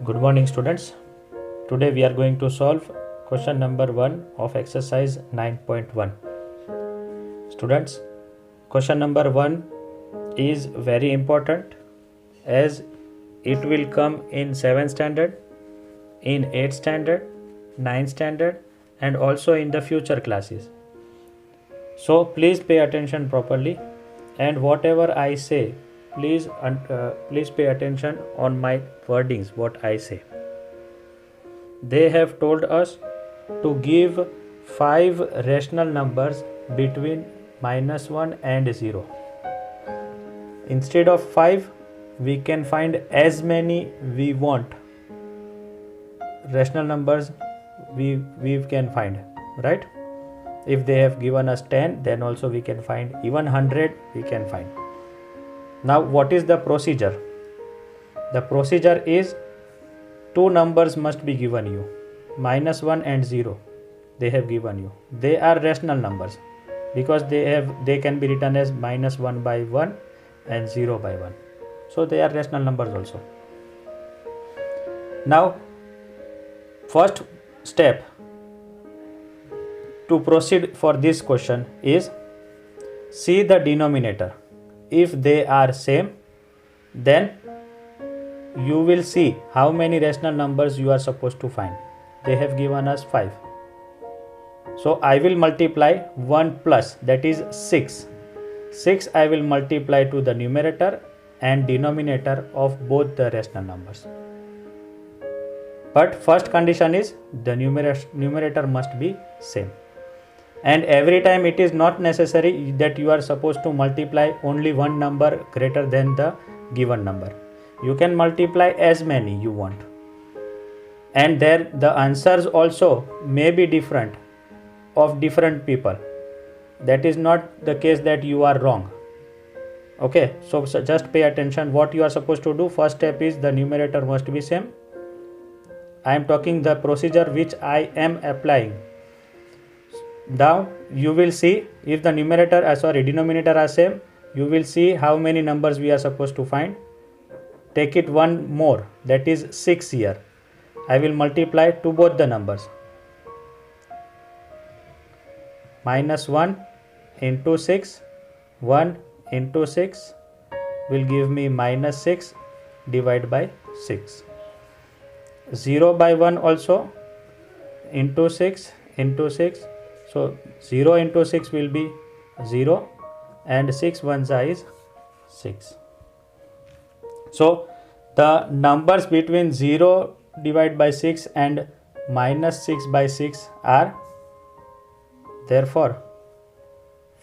Good morning, students. Today we are going to solve question number 1 of exercise 9.1. Students, question number 1 is very important as it will come in 7th standard, in 8th standard, 9th standard and also in the future classes. So please pay attention properly, and whatever I say, please pay attention on my wordings, what I say. They have told us to give 5 rational numbers between -1 and 0. Instead of 5, we can find as many we want rational numbers we can find, right? If they have given us 10, then also we can find, even 100 we can find. Now what is the procedure? The procedure is 2 numbers must be given you, -1 and 0. They have given you. They are rational numbers because they can be written as -1 by 1 and 0 by 1. So they are rational numbers also. Now first step to proceed for this question is see the denominator. If they are same, then you will see how many rational numbers you are supposed to find. They have given us 5. So I will multiply 1 plus, that is 6. 6 I will multiply to the numerator and denominator of both the rational numbers. But first condition is the numerator must be same. And every time it is not necessary that you are supposed to multiply only one number greater than the given number. You can multiply as many you want. And there the answers also may be different of different people. That is not the case that you are wrong. Okay, so just pay attention what you are supposed to do. First step is the numerator must be same. I am talking the procedure which I am applying. Now you will see if the denominator are same, you will see how many numbers we are supposed to find. Take it one more, that is 6 here. I will multiply to both the numbers. -1 into 6, 1 into 6 will give me -6 divided by 6. 0 by 1 also into 6 into 6. So 0 into 6 will be 0 and 6 ones is 6. So the numbers between 0 divided by 6 and -6 by 6 are therefore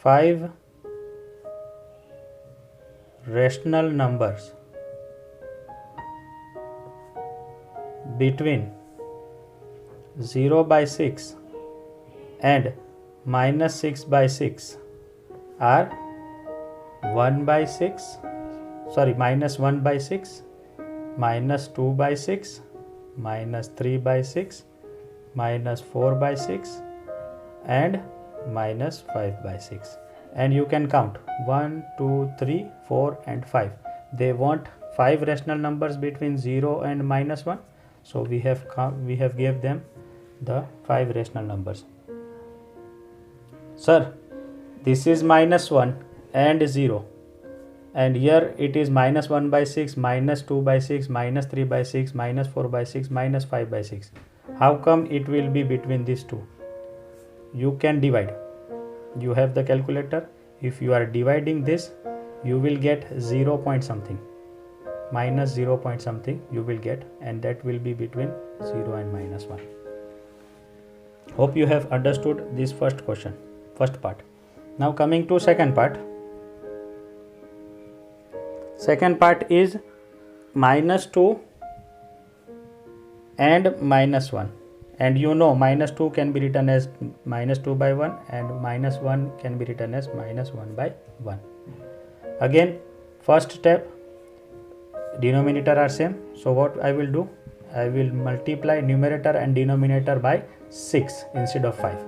5 rational numbers between 0 by 6 and -6 by 6 are -1 by 6, -2 by 6, -3 by 6, -4 by 6 and -5 by 6. And you can count 1, 2, 3, 4 and 5. They want 5 rational numbers between 0 and -1. So we have gave them the 5 rational numbers. Sir, this is -1 and 0, and here it is -1 by 6, -2 by 6, -3 by 6, -4 by 6, -5 by 6. How come it will be between these two? You can divide. You have the calculator. If you are dividing this, you will get 0 point something, -0 point something you will get, and that will be between 0 and -1. Hope you have understood this first part. Now coming to second part. Second part is -2 and -1, and you know -2 can be written as -2 by 1 and -1 can be written as -1 by 1. Again, first step, denominator are same, so what I will do, I will multiply numerator and denominator by 6 instead of 5.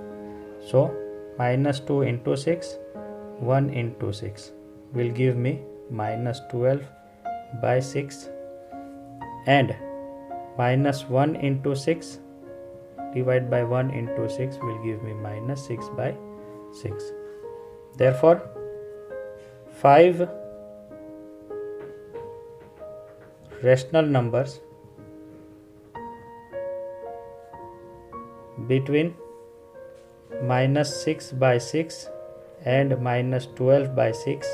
So -2 into 6, 1 into 6 will give me -12 by 6, and minus 1 into 6 divided by 1 into 6 will give me minus 6 by 6. Therefore 5 rational numbers between minus 6 by 6 and minus 12 by 6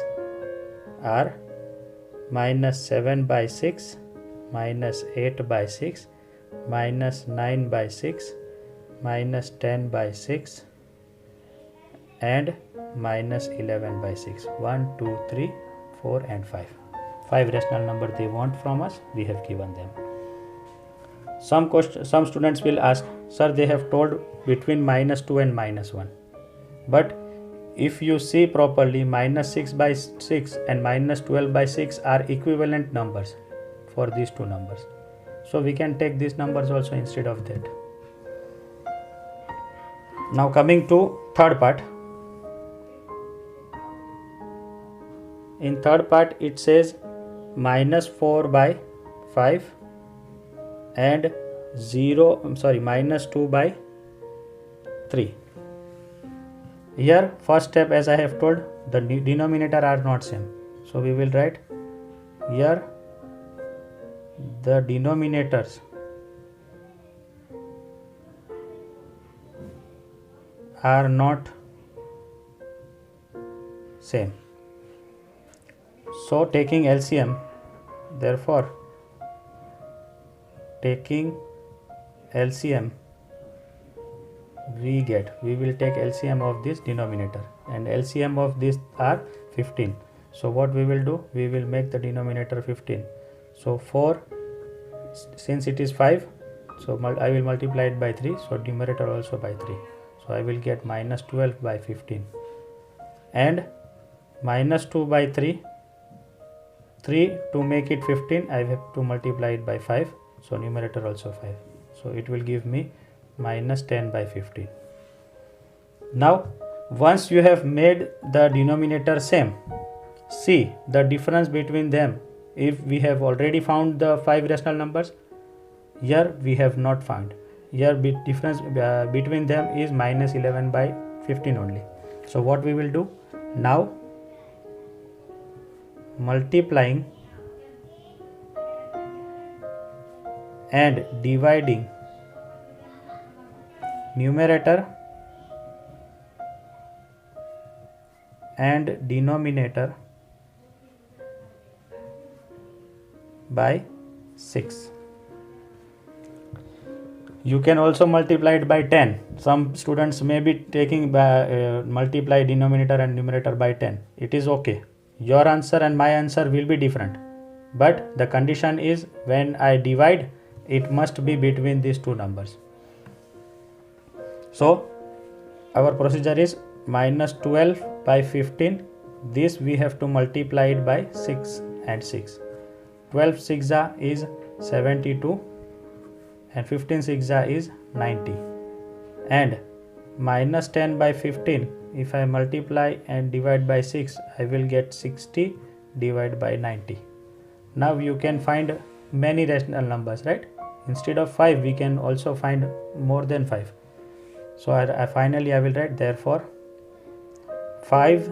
are minus 7 by 6, minus 8 by 6, minus 9 by 6, minus 10 by 6 and minus 11 by 6. 1, 2, 3, 4 and 5. 5 rational number they want from us, we have given them. Some students will ask, sir, they have told between minus 2 and minus 1. But if you see properly, minus 6 by 6 and minus 12 by 6 are equivalent numbers for these two numbers. So we can take these numbers also instead of that. Now coming to third part. In third part it says minus 4 by 5 and minus 2 by 3. Here first step, as I have told, the denominator are not same. So we will write here the denominators are not same. So taking LCM, therefore taking LCM we will take LCM of this denominator, and LCM of this are 15. So what we will do, we will make the denominator 15. So 4, since it is 5, so I will multiply it by 3, so numerator also by 3. So I will get minus 12 by 15 and minus 2 by 3 to make it 15 I have to multiply it by 5, so numerator also 5. So it will give me minus 10 by 15. Now once you have made the denominator same, see the difference between them. If we have already found the 5 rational numbers, here we have not found. Here difference between them is minus 11 by 15 only. So what we will do now, multiplying and dividing numerator and denominator by 6. You can also multiply it by 10. Some students may be taking multiply denominator and numerator by 10. It is okay. Your answer and my answer will be different. But the condition is when I divide, it must be between these two numbers. So our procedure is minus 12 by 15. This we have to multiply it by 6 and 6. 12 6 is 72 and 15 6 is 90. And minus 10 by 15, if I multiply and divide by 6, I will get 60 divided by 90. Now you can find many rational numbers, right? Instead of 5, we can also find more than 5. So I finally I will write, therefore 5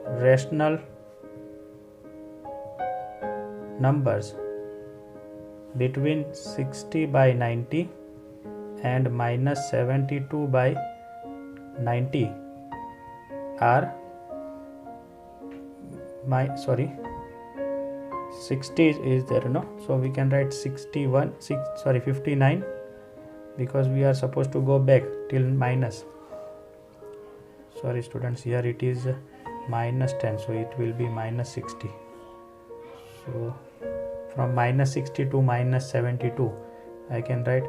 rational numbers between 60 by 90 and minus 72 by 90 are 60 is there, no? So we can write 59, because we are supposed to go back till minus. Sorry students, here it is minus 10, so it will be minus 60. So from minus 60 to minus 72, I can write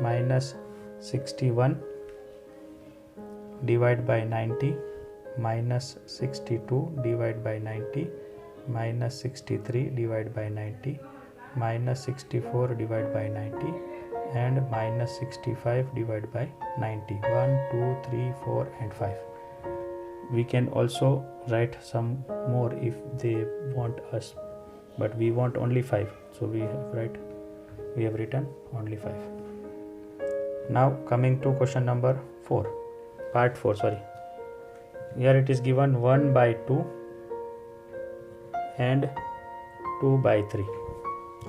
minus 61 divided by 90, minus 62 divided by 90, minus 63 divided by 90, minus 64 divided by 90, and minus 65 divided by 90. 1, 2, 3, 4 and 5. We can also write some more if they want us. but we want only 5, so we have written only 5. Now coming to question number 4, part 4, sorry. Here it is given 1 by 2 and 2 by 3.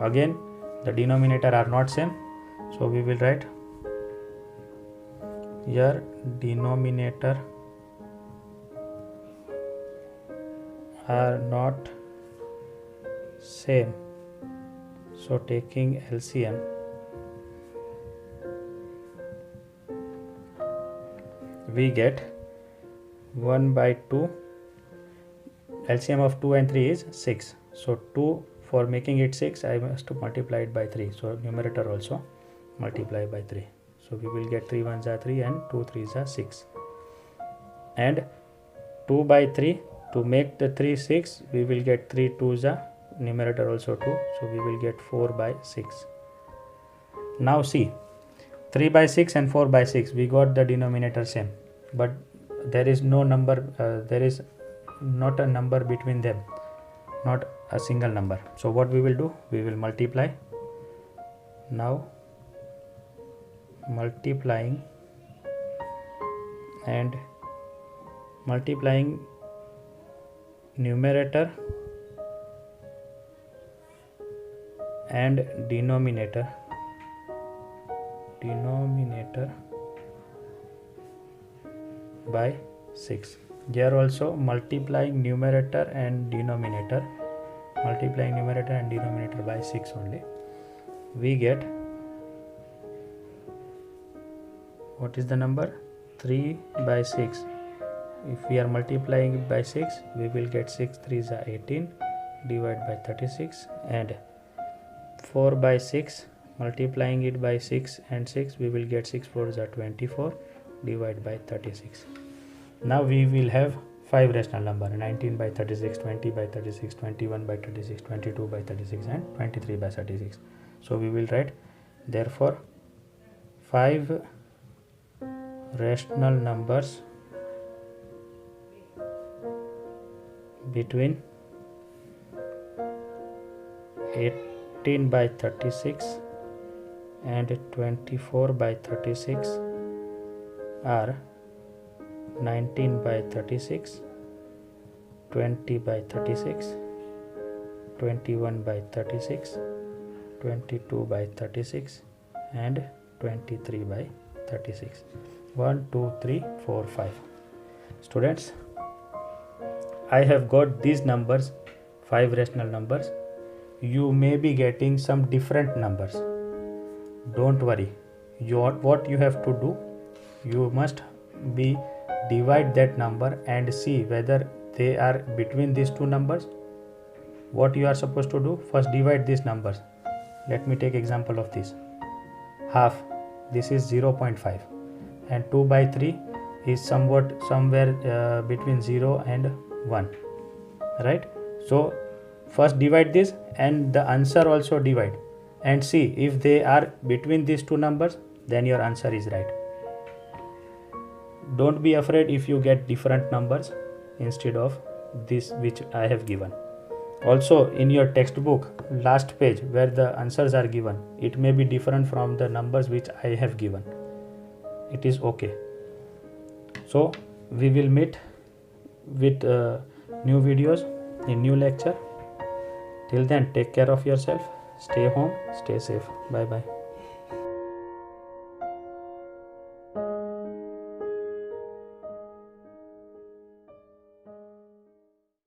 Again the denominator are not same, so we will write here denominator are not same, so taking LCM we get 1 by 2. LCM of 2 and 3 is 6, so 2, for making it 6 I must to multiply it by 3, so numerator also multiply by 3, so we will get 3 1s are 3 and 2 3s are 6, and 2 by 3, to make the 3 6 we will get 3 2s are numerator also 2, so we will get 4 by 6. Now see, 3 by 6 and 4 by 6 we got the denominator same, but there is no number, there is not a number between them, not a single number. So what we will do, we will multiply. Now multiplying and multiplying numerator and denominator by 6. Here also multiplying numerator and denominator by 6 only, we get, what is the number, 3 by 6. If we are multiplying it by 6 we will get 6 3s are 18 divided by 36, and 4 by 6 multiplying it by 6 and 6 we will get 6 4s are 24 divided by 36. Now we will have 5 rational number, 19 by 36, 20 by 36, 21 by 36, 22 by 36 and 23 by 36. So we will write, therefore 5 rational numbers between 18 by 36 and 24 by 36 are 19 by 36, 20 by 36, 21 by 36, 22 by 36 and 23 by 36. 1 2 3 4 5. Students, I have got these numbers, 5 rational numbers. You may be getting some different numbers. Don't worry. What you have to do, you must be divide that number and see whether they are between these two numbers. What you are supposed to do, first divide these numbers. Let me take example of this. Half, this is 0.5 and 2 by 3 is somewhere between 0 and 1, right? So first divide this and the answer also divide and see if they are between these two numbers, then your answer is right. Don't be afraid if you get different numbers instead of this which I have given. Also in your textbook last page where the answers are given, it may be different from the numbers which I have given. It is okay. So we will meet with new videos in new lecture. Till then, take care of yourself, stay home, stay safe. Bye bye.